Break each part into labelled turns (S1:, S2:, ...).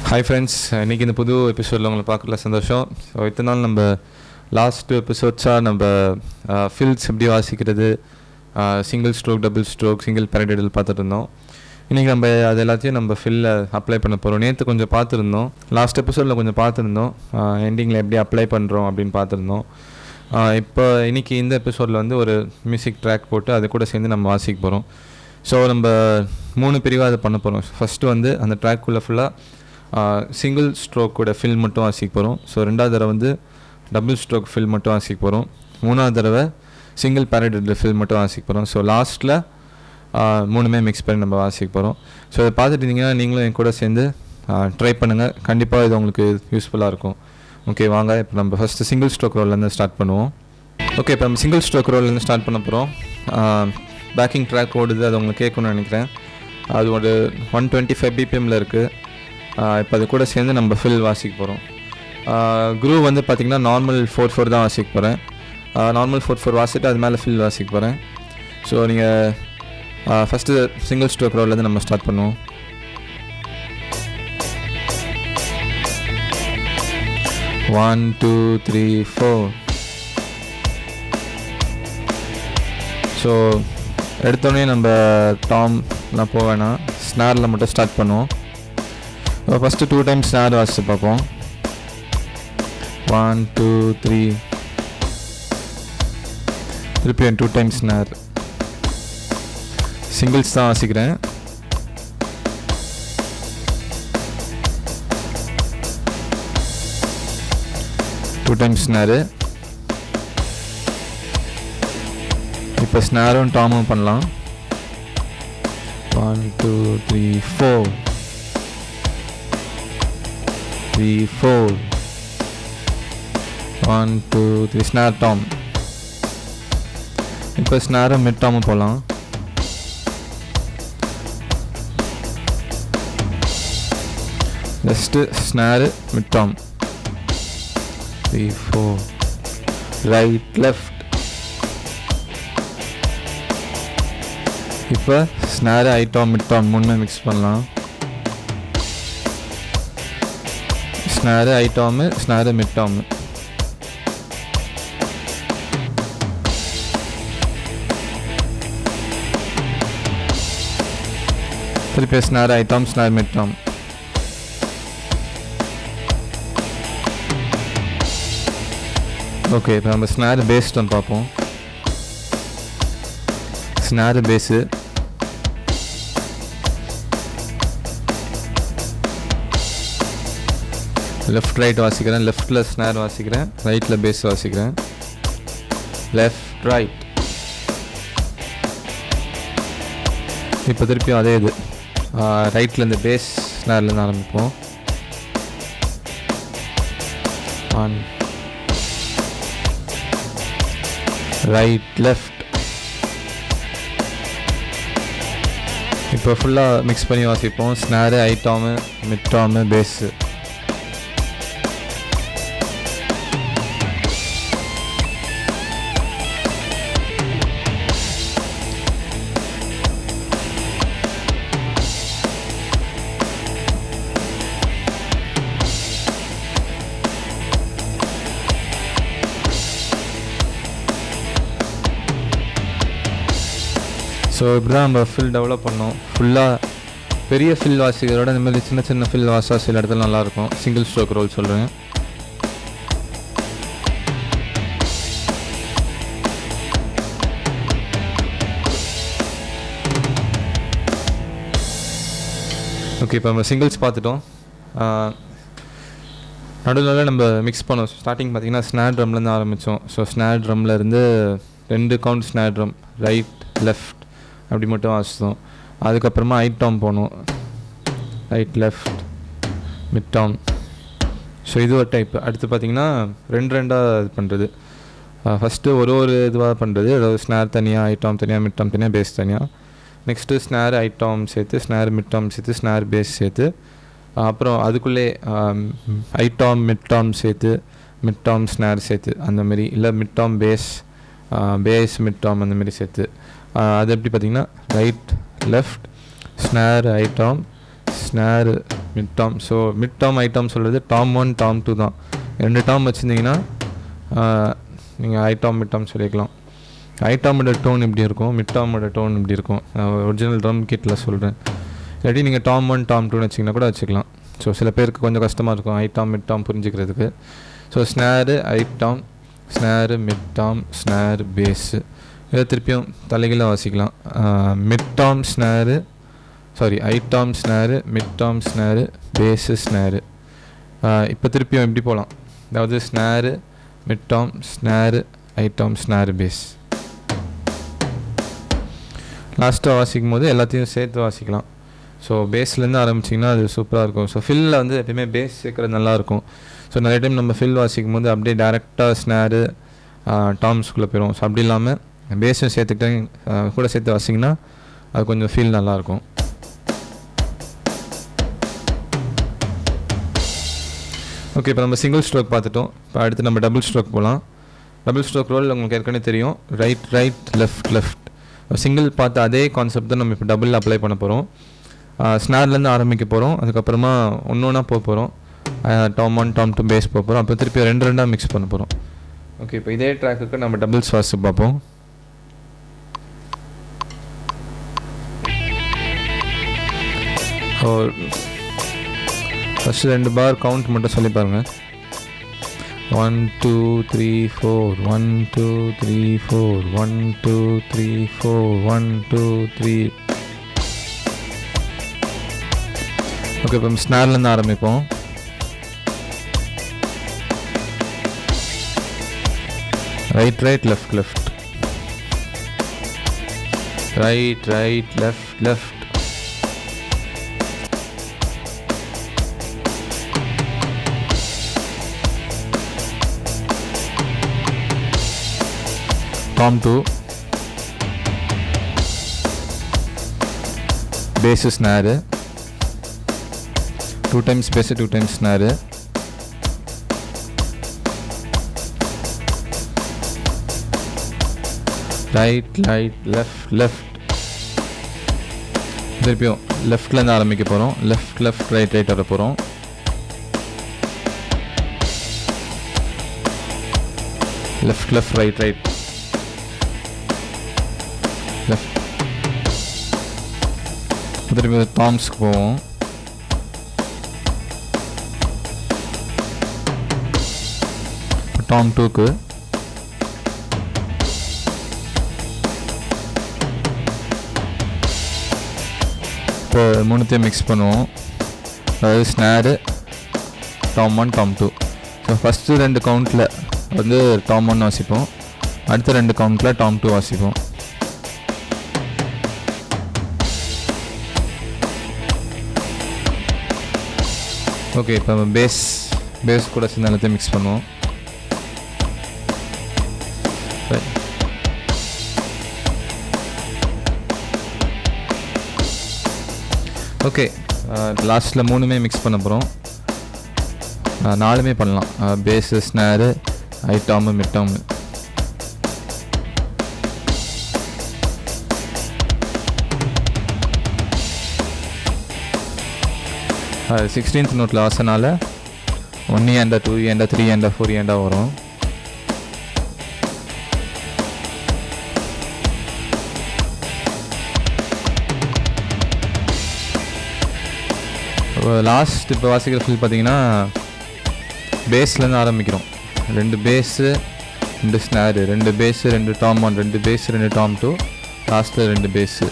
S1: Hi friends, இன்றைக்கி இந்த புது எபிசோடில் உங்களை பார்க்கல சந்தோஷம். ஸோ இத்தனை நாள் நம்ம லாஸ்ட் எபிசோட்ஸாக நம்ம ஃபில்ஸ் எப்படி வாசிக்கிறது, single stroke, double stroke, single paradiddle பார்த்துட்டு இருந்தோம். இன்றைக்கி நம்ம அது எல்லாத்தையும் நம்ம ஃபில்ல அப்ளை பண்ண போகிறோம். நேற்று கொஞ்சம் பார்த்துருந்தோம், லாஸ்ட் எபிசோடில் கொஞ்சம் பார்த்துருந்தோம், எண்டிங்கில் எப்படி அப்ளை பண்ணுறோம் அப்படின்னு பார்த்துருந்தோம். இப்போ இன்றைக்கி இந்த எபிசோடில் வந்து ஒரு மியூசிக் ட்ராக் போட்டு அது கூட சேர்ந்து நம்ம வாசிக்க போகிறோம். ஸோ நம்ம 3 பிரிவாக அதை பண்ண போகிறோம். ஃபஸ்ட்டு வந்து அந்த ட்ராக்குள்ளே ஃபுல்லாக சிங்கிள் ஸ்ட்ரோக்கோட ஃபில் மட்டும் வாசிக்க போகிறோம். ஸோ 2வது தடவை வந்து டபுள் ஸ்ட்ரோக் ஃபில் மட்டும் வாசிக்க போகிறோம். 3வது தடவை சிங்கிள் பேரடைடல் ஃபில் மட்டும் வாசிக்க போகிறோம். ஸோ லாஸ்ட்டில் 3மே மிக்ஸ் பண்ணி நம்ம வாசிக்க போகிறோம். ஸோ அதை பார்த்துட்டு இருந்தீங்கன்னா நீங்களும் என் கூட சேர்ந்து ட்ரை பண்ணுங்கள். கண்டிப்பாக இது உங்களுக்கு யூஸ்ஃபுல்லாக இருக்கும். ஓகே, வாங்க இப்போ நம்ம ஃபஸ்ட்டு சிங்கிள் ஸ்ட்ரோக் ரோல்லேருந்து ஸ்டார்ட் பண்ணுவோம். ஓகே, இப்போ நம்ம சிங்கிள் ஸ்ட்ரோக் ரோல்லேருந்து ஸ்டார்ட் பண்ண போகிறோம். பேக்கிங் ட்ராக் ஓடுது, அது உங்களுக்கு கேட்கணும்னு நினைக்கிறேன். அது ஒரு 125 BPMல இருக்குது. இப்போ அது கூட சேர்ந்து நம்ம ஃபில் வாசிக்க போகிறோம். குரூவ் வந்து பார்த்திங்கன்னா நார்மல் 4/4 தான் வாசிக்க போகிறேன். நார்மல் 4/4 வாசிட்டு அது மேலே ஃபில் வாசிக்க போகிறேன். ஸோ நீங்கள் ஃபஸ்ட்டு சிங்கிள் ஸ்ட்ரோக் ரோல்லேருந்து நம்ம ஸ்டார்ட் பண்ணுவோம். One, 2, 3, 4. ஸோ எடுத்தோடனே நம்ம டாம்லாம் போக வேணாம், ஸ்னாரில் மட்டும் ஸ்டார்ட் பண்ணுவோம். ஃபஸ்ட்டு 2 டைம்ஸ் ஸ்னார் வாசித்து பார்ப்போம். 1, 2, 3. திருப்பியும் 2 டைம்ஸ் ஸ்னார். சிங்கிள்ஸ் தான் வாசிக்கிறேன். Two times snare. இப்போ ஸ்னாரும் டாமும் பண்ணலாம். 1, 2, 3, 4. 3, 4. 1, 2, 3 ஸ்னார் டாம். இப்போ ஸ்னாரும் மிட் டாமும் போகலாம். Just snare mid tom. 3, 4. Right left. இப்போ ஸ்னாரு ஐட்டாம் மிட் டாம் 3மே மிக்ஸ் பண்ணலாம். Snare high tom, snare mid tom. திருப்பி snare high tom, snare mid tom. Okay, இப்போ நம்ம ஸ்னாரு பேஸ் டோன் பார்ப்போம். ஸ்னாரு பேஸு. லெஃப்ட் ரைட் வாசிக்கிறேன். லெஃப்டில் ஸ்னார் வாசிக்கிறேன், ரைட்டில் பேஸ் வாசிக்கிறேன். Left right. இப்போ திருப்பியும் அதே இது, ரைட்டில் இந்த பேஸ் ஸ்னார்லேருந்து ஆரம்பிப்போம். 1 ரைட் லெஃப்ட். இப்போ ஃபுல்லாக மிக்ஸ் பண்ணி வாசிப்போம். ஸ்னாரு ஐட்டாமு, மிட் டாமு, பேஸு. ஸோ இப்படி தான் நம்ம ஃபில் டெவலப் பண்ணோம். ஃபுல்லாக பெரிய ஃபில் வாசிக்கிறதோட இந்த மாதிரி சின்ன சின்ன ஃபில் வாசா சில இடத்துல நல்லாயிருக்கும். சிங்கிள் ஸ்ட்ரோக் ரோல் சொல்கிறேன். ஓகே, இப்போ நம்ம சிங்கிள்ஸ் பார்த்துட்டோம். நடுவில் நம்ம மிக்ஸ் பண்ணோம். ஸ்டார்டிங் பார்த்திங்கன்னா ஸ்னார் ட்ரம்லேருந்து ஆரம்பித்தோம். ஸோ ஸ்னார் ட்ரம்மில் இருந்து 2 கவுண்ட் ஸ்னார் ட்ரம், ரைட் லெஃப்ட் அப்படி மட்டும் வாசித்தோம். அதுக்கப்புறமா ஐட்டாம் போனோம். Right left mid tom. So இது ஒரு டைப். அடுத்து பார்த்திங்கன்னா 2 இது பண்ணுறது. ஃபஸ்ட்டு ஒரு இதுவாக பண்ணுறது, அதாவது ஸ்னார் தனியாக, ஐட்டாம் தனியாக, மிட் டாம் தனியாக, பேஸ் தனியாக. நெக்ஸ்ட்டு ஸ்னார் ஐட்டாம் சேர்த்து, ஸ்னார் மிட் டாம் சேர்த்து, ஸ்னார் பேஸ் சேர்த்து, அப்புறம் அதுக்குள்ளே ஐட்டாம் மிட் டாம் சேர்த்து, மிட் டாம் ஸ்னார் சேர்த்து, அந்தமாரி. இல்லை mid tom bass, bass mid tom அந்தமாரி சேர்த்து. அது எப்படி பார்த்திங்கன்னா right left snare high tom, snare mid tom. So mid tom high tom சொல்கிறது டாம் 1 டாம் 2 தான். 2 டாம் வச்சுருந்தீங்கன்னா நீங்கள் ஐ டாம் மிட் டாம் சொல்லிக்கலாம். ஐ டாமோட டோன் இப்படி இருக்கும், மிட் டாமோட டோன் இப்படி இருக்கும். ஒரிஜினல் ட்ரம் கிட்டில் சொல்கிறேன். இல்லாட்டி நீங்கள் டாம் 1 டாம் 2 வச்சிங்கன்னா கூட வச்சுக்கலாம். ஸோ சில பேருக்கு கொஞ்சம் கஷ்டமாக இருக்கும் ஐ டாம் மிட் டாம் புரிஞ்சுக்கிறதுக்கு. So snare high tom, snare mid tom, snare bass, இதை திருப்பியும் தலைகீழ வாசிக்கலாம். Mid tom snare, sorry high tom snare, mid tom snare, bass snare. இப்போ திருப்பியும் எப்படி போகலாம், அதாவது snare mid tom snare high tom snare bass. லாஸ்ட்டாக வாசிக்கும் போது எல்லாத்தையும் சேர்த்து வாசிக்கலாம். ஸோ பேஸ்லேருந்து ஆரம்பிச்சிங்கன்னா அது சூப்பராக இருக்கும். ஸோ ஃபில்லில் வந்து எப்பயுமே பேஸ் சேர்க்குறது நல்லாயிருக்கும். ஸோ நிறைய டைம் நம்ம ஃபில் வாசிக்கும் போது அப்படியே டேரெக்டாக ஸ்னேரு டாம்ஸ்குள்ளே போயிடும். ஸோ அப்படி இல்லாமல் பேஸும் சேர்த்துக்கிட்டே கூட சேர்த்து வாசிங்கன்னா அது கொஞ்சம் ஃபீல் நல்லாயிருக்கும். ஓகே, இப்போ நம்ம சிங்கிள் ஸ்ட்ரோக் பார்த்துட்டோம். இப்போ அடுத்து நம்ம டபுள் ஸ்ட்ரோக் போகலாம். டபுள் ஸ்ட்ரோக் ரோல் உங்களுக்கு ஏற்கனவே தெரியும், right right left left. Single பார்த்து அதே கான்செப்ட் தான் நம்ம இப்போ டபுள் அப்ளை பண்ண போகிறோம். ஸ்னேர்லேருந்து ஆரம்பிக்க போகிறோம், அதுக்கப்புறமா ஒன்று ஒன்றா போக போகிறோம். டாம் 1 டாம் 2 பேஸ் போக போகிறோம், அப்போ திருப்பி ரெண்டாக மிக்ஸ் பண்ண போகிறோம். ஓகே, இப்போ இதே ட்ராக்குக்கு நம்ம டபுள்ஸ் வாசித்து பார்ப்போம். ஃபஸ்ட்டு 2 பார் கவுண்ட் மட்டும் சொல்லி பாருங்கள். 1 2 3 4 1 2 3 4 1 2 3 4 1 2 3. ஓகே, இப்போ ஸ்னேர்லேருந்து ஆரம்பிப்போம். Right right left left, right right left left, tom 2 bass snare, 2 times bass 2 times snare, right right left left. திருப்பியும் லெஃப்ட்லேருந்து ஆரம்பிக்க போகிறோம். லெஃப்ட் லெஃப்ட் ரைட் ரைட் வர போகிறோம். Left left right right left. திருப்பி டாம்ஸ்க்கு போவோம். டாம் 2க்கு இப்போ மூணுத்தையும் மிக்ஸ் பண்ணுவோம். அதாவது ஸ்னேரு டாம் 1 டாம் 2. ஸோ ஃபஸ்ட்டு 2 கவுண்டில் வந்து டாம் 1 வாசிப்போம், அடுத்த 2 கவுண்டில் டாம் 2 வாசிப்போம். ஓகே, இப்போ பேஸ் கூட சேர்ந்து எல்லாத்தையும் மிக்ஸ் பண்ணுவோம். ஓகே, லாஸ்ட்டில் 3மே மிக்ஸ் பண்ண போகிறோம். 4மே பண்ணலாம், பேஸு ஸ்னேரு ஐ டாமு மிட் டாமு. அது 16th நோட்டில் வாசனால 1 ஏண்டா 2 ஏண்டா 3 ஏண்டா 4 ஏண்டா வரும். லாஸ்ட் இப்போ வாசிக்கிற ஃபீல் பார்த்தீங்கன்னா பேஸ்லேருந்து ஆரம்பிக்கிறோம். 2 bass 2 snare, 2 bass 2 tom 1, 2 bass 2 tom 2, லாஸ்ட்டில் 2 பேஸு.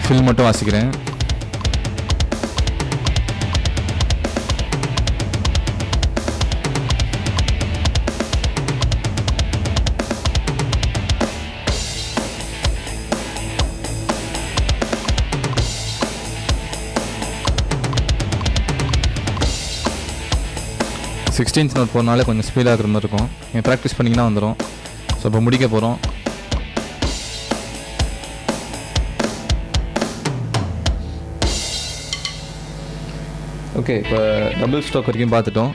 S1: ஃபில் மட்டும் வாசிக்கிறேன். சிக்ஸ்டீன்த் நோட் போனாலே கொஞ்சம் ஸ்பீடாக இருக்கிற மாதிரி இருக்கும். நீங்கள் ப்ராக்டிஸ் பண்ணிங்கன்னா வந்துடும். ஸோ இப்போ முடிக்க போகிறோம். ஓகே, இப்போ டபுள் ஸ்ட்ரோக் வரைக்கும் பார்த்துட்டோம்.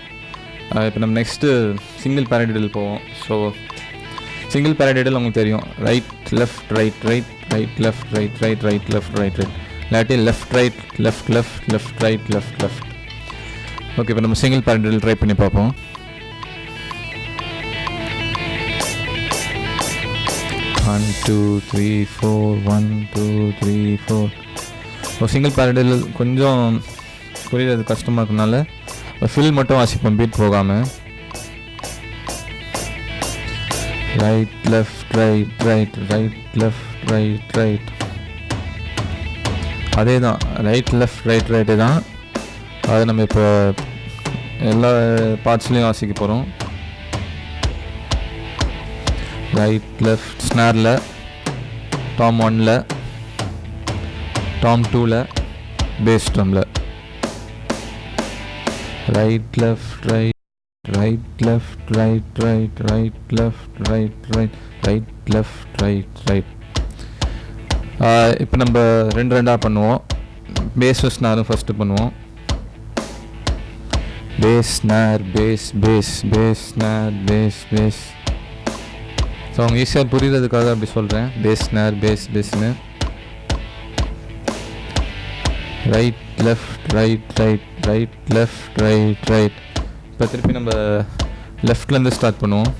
S1: இப்போ நம்ம நெக்ஸ்ட்டு சிங்கிள் பேரடிடல் போவோம். ஸோ சிங்கிள் பேரடிடல் உங்களுக்கு தெரியும், right left right right right left right right right left right right, இல்லாட்டி left right left left left right left left. Okay, இப்போ நம்ம சிங்கிள் பேரடில் ட்ரை பண்ணி பார்ப்போம். One two three four, 1 2 3 4. இப்போ single பேரடில் கொஞ்சம் புரியுறது கஷ்டமாக இருக்கனால ஃபில் மட்டும் வாசிப்போம், பீட் போகாமல். Right left right right right left right right, அதே தான், ரைட் லெஃப்ட் ரைட் ரைட்டு தான். அதை நம்ம இப்போ எல்லா பார்ட்ஸ்லேயும் வாசிக்க போகிறோம். ரைட் லெஃப்ட் ஸ்னாரில், டாம் 1ல், டாம் 2ல், பேஸ் ட்ரம்மில். Right left right right left right right right left right right right left right right. இப்போ நம்ம ரெண்டு ரெண்டாக பண்ணுவோம். பேஸ் ஸ்னாரும் ஃபஸ்ட்டு பண்ணுவோம். Bass snare bass bass bass snare bass bass. So அவங்க ஈஸியாக புரிகிறதுக்காக அப்படி சொல்கிறேன், பேஸ் ஸ்னார் பேஸ் பேஸ்னு. Right left right right right left right right. இப்போ திருப்பி நம்ம லெஃப்ட்லேருந்து ஸ்டார்ட் பண்ணுவோம்.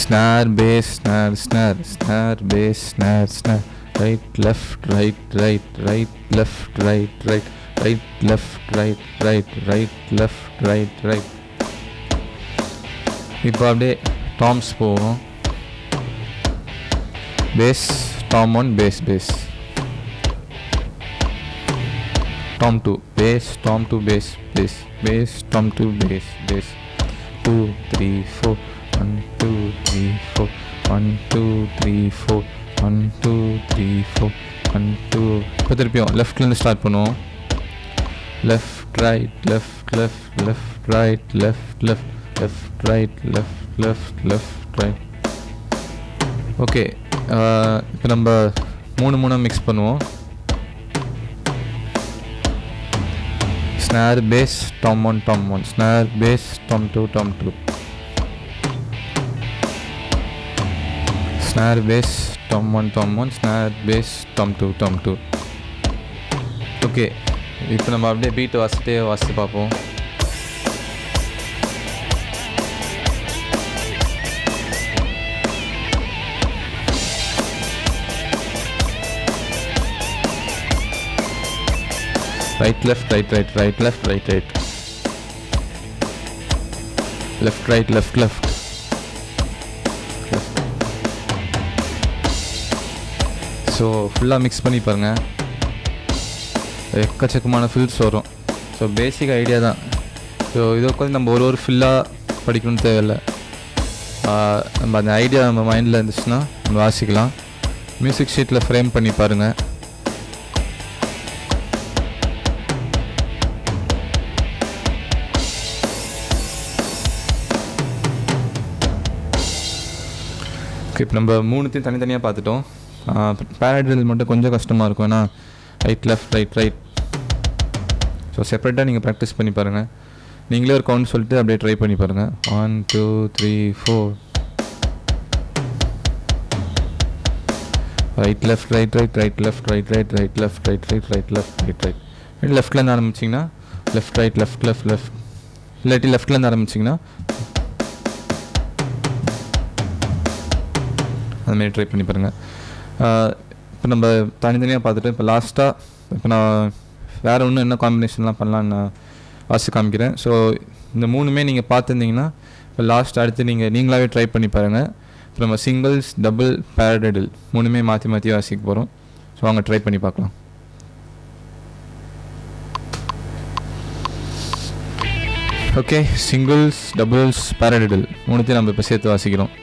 S1: Snare bass snare snare snare bass snare snare right left right right right left right right right left right right right left right right. இப்போ அப்படியே toms போவோம். Bass tom 1 bass bass, tom 2 bass, tom 2 bass bass bass, tom 2 bass bass. 2 3 4, 1 2 3 4, 1 2 3 4, 1 2 3 4, 1 2. இப்போ திருப்பியும் லெஃப்ட்லேருந்து start பண்ணுவோம். Left right left left left right left left left right left left left right. Okay, இப்போ நம்ம மூணு மிக்ஸ் பண்ணுவோம். Snare bass tom 1 tom 1, snare bass tom 2 tom 2, snare bass tom 1 tom 1, snare bass tom 2 tom 2. Okay, இப்போ நம்ம அப்படியே beat வாசித்து பார்ப்போம். Right left right right right left right right left right left left. So ஃபுல்லாக mix பண்ணி பாருங்கள், எக்கச்சக்கமான fils வரும். ஸோ பேசிக் ஐடியா தான். ஸோ இதை உட்காந்து நம்ம ஒரு ஃபில்லாக படிக்கணும்னு தேவையில்லை. நம்ம அந்த ஐடியா நம்ம மைண்டில் இருந்துச்சுன்னா நம்ம வாசிக்கலாம். மியூசிக் ஷீட்டில் ஃப்ரேம் பண்ணி பாருங்கள். இப்போ நம்ம மூணுத்தையும் தனித்தனியாக பார்த்துட்டோம். பேரடில் மட்டும் கொஞ்சம் கஷ்டமாக இருக்கும், ஏன்னா right left right right. So செப்பரேட்டாக நீங்கள் ப்ராக்டிஸ் பண்ணி பாருங்கள். நீங்களே ஒரு கவுண்ட் சொல்லிட்டு அப்படியே ட்ரை பண்ணி பாருங்கள். 1 2 3 4. Right left right right right left right right right left right right right left right right. லெஃப்ட்லேருந்து ஆரம்பிச்சிங்கன்னா left right left left left, இல்லாட்டி லெஃப்ட்லேருந்து ஆரம்பிச்சிங்கன்னா அதுமாரி ட்ரை பண்ணி பாருங்கள். இப்போ நம்ம தனித்தனியாக பார்த்துட்டு இப்போ லாஸ்ட்டாக இப்போ நான் வேறு ஒன்றும் என்ன காம்பினேஷன்லாம் பண்ணலான்னு நான் வாசி காமிக்கிறேன். ஸோ இந்த மூணுமே நீங்கள் பார்த்துருந்தீங்கன்னா இப்போ லாஸ்ட் அடுத்து நீங்களாகவே ட்ரை பண்ணி பாருங்கள். இப்போ நம்ம சிங்கிள்ஸ் டபுள் பேரடில் மூணுமே மாற்றி மாற்றி வாசிக்க போகிறோம். ஸோ அவங்க ட்ரை பண்ணி பார்க்கலாம். ஓகே, சிங்கிள்ஸ் டபுள்ஸ் பேரடில் மூணுத்தையும் நம்ம இப்போ சேர்த்து வாசிக்கிறோம்.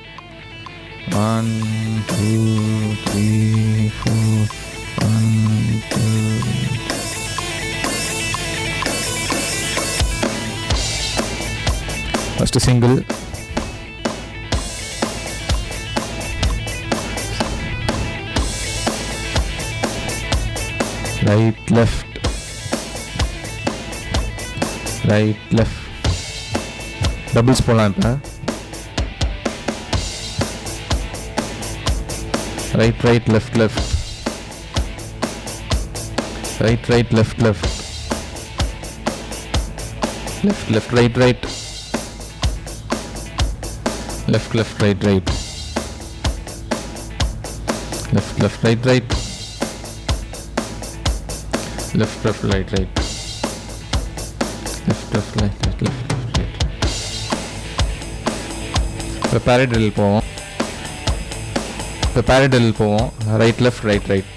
S1: 1 2 3 4, 1 2. First single, right left right left, doubles போலாம். இப்போ right right left left, right right left left, left left right right, left left right right, left left right right, left left right right, left left right right, left left right. இப்போ parallel போவோம், இப்போ parallel போவோம், right left right right,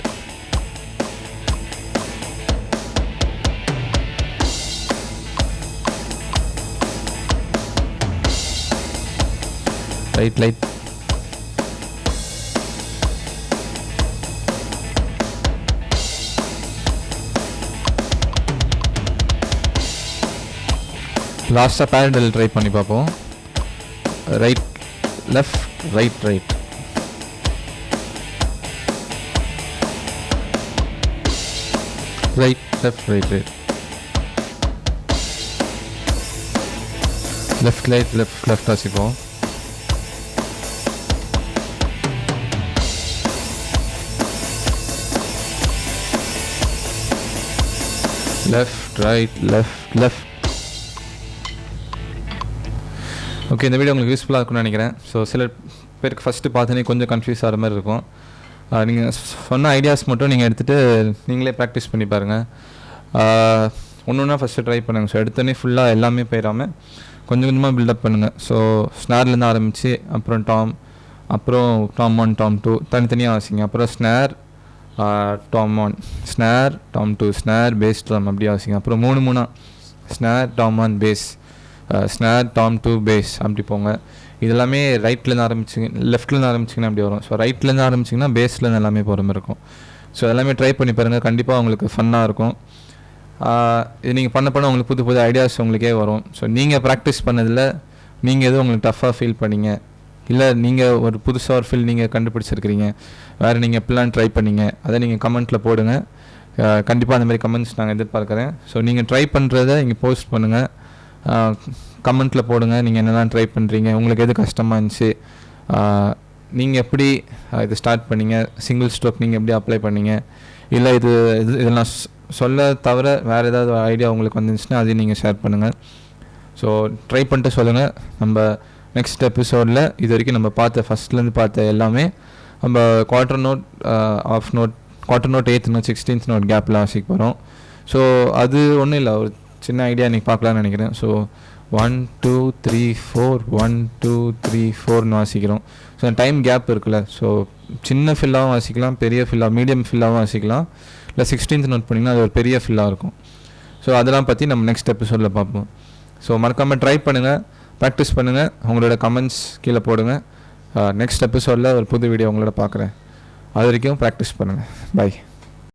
S1: right right, லாஸ்ட்டாக parallel try பண்ணி பார்ப்போம். Right left right right, right left right right, left right left left வாசிப்போம். Left right left left. Okay, இந்த video உங்களுக்கு யூஸ்ஃபுல்லாக இருக்கும்னு நினைக்கிறேன். ஸோ சில பேருக்கு ஃபஸ்ட்டு பார்த்தோன்னே கொஞ்சம் கன்ஃபியூஸ் ஆகிற மாதிரி இருக்கும். நீங்கள் சொன்ன ஐடியாஸ் மட்டும் நீங்கள் எடுத்துகிட்டு நீங்களே ப்ராக்டிஸ் பண்ணி பாருங்கள். ஒன்று ஒன்றா ஃபஸ்ட்டு ட்ரை பண்ணுங்கள். ஸோ எடுத்தோடனே ஃபுல்லாக எல்லாமே போயிடாமல் கொஞ்சம் கொஞ்சமாக பில்டப் பண்ணுங்கள். ஸோ ஸ்னார்லேருந்து ஆரம்பித்து அப்புறம் டாம், அப்புறம் டாம் 1 டாம் 2 தனித்தனியாக வாசிங்க. அப்புறம் ஸ்னார் Tom 1, ஸ்னார் Tom 2, snare base drum அப்படி வாசிங்க. அப்புறம் 3 ஸ்னார் டாம் 1 பேஸ், ஸ்னார் டாம் 2 பேஸ் அப்படி போங்க. இதெல்லாமே ரைட்லேருந்து ஆரம்பிச்சிங்க, லெஃப்ட்லேருந்து ஆரம்பிச்சிங்கன்னா அப்படி வரும். ஸோ ரைட்லேருந்து ஆரம்பிச்சிங்கன்னா பேஸ்லேருந்து எல்லாமே போகிற மாதிரி இருக்கும். ஸோ எல்லாமே ட்ரை பண்ணி பாருங்கள், கண்டிப்பாக உங்களுக்கு ஃபன்னாக இருக்கும். இது நீங்கள் பண்ண உங்களுக்கு புது புது ஐடியாஸ் உங்களுக்கே வரும். ஸோ நீங்கள் ப்ராக்டிஸ் பண்ணதில் நீங்கள் எதுவும் உங்களுக்கு டஃப்பாக ஃபீல் பண்ணீங்க, இல்லை நீங்கள் ஒரு புதுசாக ஒரு ஃபீல் நீங்கள் கண்டுபிடிச்சிருக்கிறீங்க, வேறு நீங்கள் எப்படிலாம் ட்ரை பண்ணீங்க, அதை நீங்கள் கமெண்ட்டில் போடுங்க. கண்டிப்பாக அந்த மாதிரி கமெண்ட்ஸ் நாங்கள் எதிர்பார்க்குறேன். ஸோ நீங்கள் ட்ரை பண்ணுறத இங்கே போஸ்ட் பண்ணுங்கள், கமெண்ட்டில் போடுங்க. நீங்கள் என்னெல்லாம் ட்ரை பண்ணுறீங்க, உங்களுக்கு எது கஷ்டமாக இருந்துச்சு, நீங்கள் எப்படி இது ஸ்டார்ட் பண்ணீங்க, சிங்கிள் ஸ்ட்ரோக் நீங்கள் எப்படி அப்ளை பண்ணீங்க, இல்லை இதெல்லாம் சொல்ல தவிர வேறு ஏதாவது ஐடியா உங்களுக்கு வந்துச்சுன்னா அதையும் நீங்கள் ஷேர் பண்ணுங்கள். ஸோ ட்ரை பண்ணிட்டு சொல்லுங்கள். நம்ம நெக்ஸ்ட் எபிசோடில் இது வரைக்கும் நம்ம ஃபஸ்ட்லேருந்து பார்த்த எல்லாமே நம்ம quarter note, half note, quarter note, 8th note, 16th note கேப்பில் வாசிக்க போகிறோம். ஸோ அது ஒன்றும் இல்லை, ஒரு சின்ன ஐடியா இன்றைக்கி பார்க்கலான்னு நினைக்கிறேன். ஸோ 1 2 3 4 1 2 3 4ன்னு வாசிக்கிறோம். ஸோ டைம் கேப் இருக்குல்ல, ஸோ சின்ன ஃபில்லாகவும் வாசிக்கலாம், பெரிய ஃபில்லாக, மீடியம் ஃபில்லாகவும் வாசிக்கலாம், இல்லை 16th நோட் பண்ணிங்கன்னா அது ஒரு பெரிய ஃபில்லாக இருக்கும். ஸோ அதெல்லாம் பற்றி நம்ம நெக்ஸ்ட் எபிசோடில் பார்ப்போம். ஸோ மறக்காமல் ட்ரை பண்ணுங்கள், ப்ராக்டிஸ் பண்ணுங்கள், உங்களோட கமெண்ட்ஸ் கீழே போடுங்க. நெக்ஸ்ட் எபிசோடில் ஒரு புது வீடியோ உங்களோட பார்க்குறேன். அது வரைக்கும் ப்ராக்டிஸ் பண்ணுங்கள். பை.